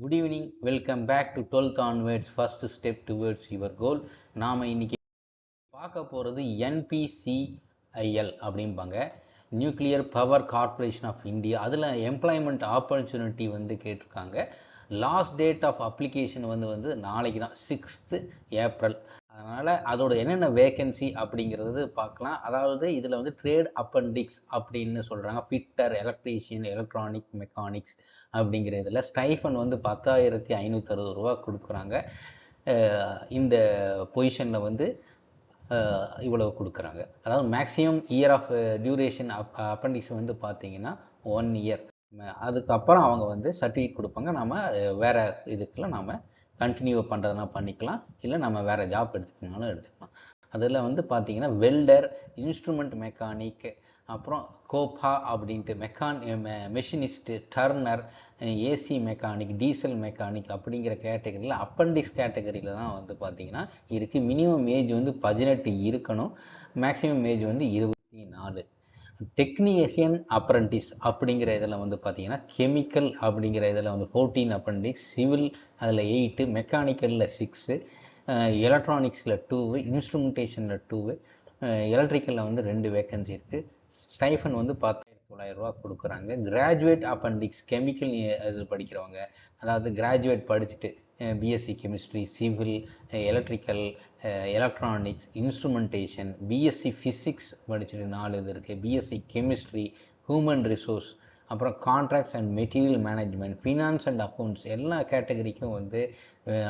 Good evening. Welcome back to 12th onwards first step towards your goal. நாம் இன்னைக்கு பார்க்க போகிறது NPCIL அப்படிம்பாங்க, nuclear power corporation of India. அதில் எம்ப்ளாய்மெண்ட் ஆப்பர்ச்சுனிட்டி வந்து கேட்டிருக்காங்க. லாஸ்ட் டேட் ஆஃப் அப்ளிகேஷன் வந்து நாளைக்கு தான், 6th ஏப்ரல். அதனால் அதோட என்னென்ன வேகன்சி அப்படிங்கிறது பார்க்கலாம். அதாவது இதில் வந்து ட்ரேட் அப்பண்டிக்ஸ் அப்படின்னு சொல்கிறாங்க. ஃபிட்டர், எலக்ட்ரீஷியன், எலக்ட்ரானிக், மெக்கானிக்ஸ் அப்படிங்கிற இதில் ஸ்டைஃபன் வந்து 10,560 ரூபா கொடுக்குறாங்க. இந்த பொசிஷனில் வந்து இவ்வளவு கொடுக்குறாங்க. அதாவது maximum year of duration appendix வந்து பார்த்தீங்கன்னா 1 இயர். அதுக்கப்புறம் அவங்க வந்து சர்டிஃபிகேட் கொடுப்பாங்க. நம்ம வேறு இதுக்கெல்லாம் நம்ம கண்டினியூ பண்ணுறதுனா பண்ணிக்கலாம், இல்லை நம்ம வேறு ஜாப் எடுத்துக்கணும்னாலும் எடுத்துக்கலாம். அதில் வந்து பார்த்தீங்கன்னா வெல்டர், இன்ஸ்ட்ருமெண்ட் மெக்கானிக், அப்புறம் கோபா அப்படின்ட்டு machinist, turner, AC mechanic, diesel mechanic அப்படிங்கிற கேட்டகரியில் அப்பண்டிக்ஸ் கேட்டகரியில் தான் வந்து பார்த்தீங்கன்னா இருக்குது. மினிமம் ஏஜ் வந்து 18 இருக்கணும், மேக்ஸிமம் ஏஜ் வந்து 24. டெக்னீஷியன் அப்ரண்டிஸ் அப்படிங்கிற இதில் வந்து பார்த்தீங்கன்னா கெமிக்கல் அப்படிங்கிற இதில் வந்து 14 அப்பண்டிக்ஸ், சிவில் அதில் 8, மெக்கானிக்கலில் 6, எலக்ட்ரானிக்ஸில் 2, இன்ஸ்ட்ருமெண்டேஷனில் 2, எலக்ட்ரிக்கலில் வந்து 2 வேக்கன்சி இருக்குது. ஸ்டைஃபன் வந்து 10,900 ரூபா கொடுக்குறாங்க. கிராஜுவேட் அப்பண்டிக்ஸ் கெமிக்கல் இது படிக்கிறவங்க, அதாவது கிராஜுவேட் படிச்சுட்டு BSc chemistry, civil, electrical, electronics, instrumentation, BSc physics படிச்சுட்டு 4 இது இருக்குது. பிஎஸ்சி கெமிஸ்ட்ரி, ஹியூமன் ரிசோர்ஸ், அப்புறம் contracts and material management, finance and accounts, எல்லா கேட்டகரிக்கும் வந்து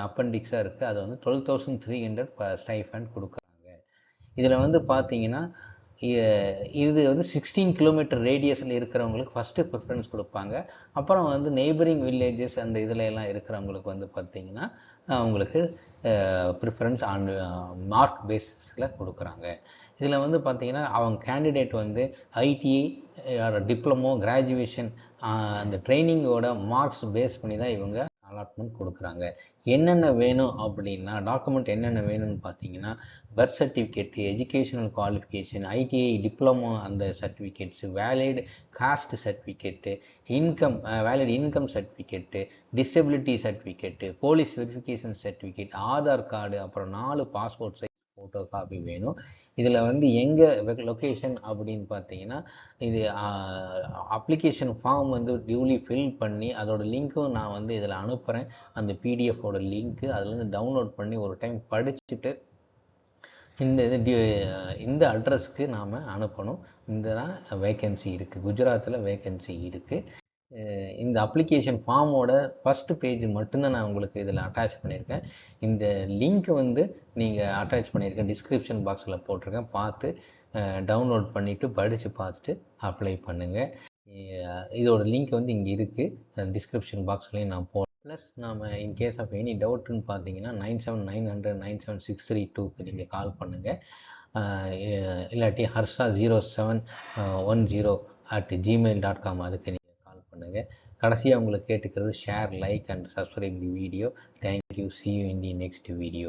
அப்பண்டிக்ஸாக இருக்குது. அது வந்து 12,300 ஸ்டைஃபண்ட் கொடுக்குறாங்க. இதில் வந்து பார்த்தீங்கன்னா இது வந்து 16 கிலோமீட்டர் ரேடியஸில் இருக்கிறவங்களுக்கு ஃபஸ்ட்டு ப்ரிஃபரன்ஸ் கொடுப்பாங்க. அப்புறம் வந்து நெய்பரிங் வில்லேஜஸ் அந்த இதில் எல்லாம் இருக்கிறவங்களுக்கு வந்து பார்த்திங்கன்னா அவங்களுக்கு ப்ரிஃபரன்ஸ் ஆன் மார்க் பேசிஸில் கொடுக்குறாங்க. இதில் வந்து பார்த்திங்கன்னா அவங்க கேண்டிடேட் வந்து ஐடிஐ, டிப்ளமோ, கிராஜுவேஷன் அந்த ட்ரைனிங்கோட மார்க்ஸ் பேஸ் பண்ணி தான் இவங்க அலாட்மெண்ட் கொடுக்குறாங்க. என்னென்ன வேணும் அப்படின்னா, டாக்குமெண்ட் என்னென்ன வேணும்னு பார்த்தீங்கன்னா birth certificate, educational qualification, ITI diploma அந்த certificates, valid caste certificate, income valid income certificate, disability certificate, police verification certificate, Aadhaar card, அப்புறம் 4 பாஸ்போர்ட் சைஸ் ஃபோட்டோ காப்பி வேணும். இதில் வந்து எங்கே லொக்கேஷன் அப்படின்னு பார்த்தீங்கன்னா, இது அப்ளிகேஷன் ஃபார்ம் வந்து டியூலி ஃபில் பண்ணி அதோட லிங்க்கும் நான் வந்து இதில் அனுப்புகிறேன். அந்த பிடிஎஃபோட லிங்க்கு அதுலேருந்து டவுன்லோட் பண்ணி ஒரு டைம் படிச்சுட்டு இந்த அட்ரஸ்க்கு நாம் அனுப்பணும். இந்த தான் வேக்கன்சி இருக்குது, குஜராத்தில் வேக்கன்சி இருக்குது. இந்த அப்ளிகேஷன் ஃபார்மோட ஃபஸ்ட்டு பேஜ் மட்டும்தான் நான் உங்களுக்கு இதில் அட்டாச் பண்ணியிருக்கேன். இந்த லிங்க் வந்து நீங்கள் அட்டாச் பண்ணியிருக்கேன், டிஸ்கிரிப்ஷன் பாக்ஸில் போட்டிருக்கேன். பார்த்து டவுன்லோட் பண்ணிவிட்டு படித்து பார்த்துட்டு அப்ளை பண்ணுங்கள். இதோட லிங்க் வந்து இங்கே இருக்குது, டிஸ்கிரிப்ஷன் பாக்ஸ்லேயும் நான் போடுறேன். ப்ளஸ் நாம் இன்கேஸ் ஆஃப் எனி டவுட்டுன்னு பார்த்தீங்கன்னா 9790097632 97632க்கு நீங்கள் கால் பண்ணுங்கள். இல்லாட்டி harsha0710@gmail.com அதுக்கு நீங்கள் கால் பண்ணுங்கள். கடைசியாக உங்களுக்கு கேட்டுக்கிறது share, like and subscribe the video. Thank you. see you in the next video.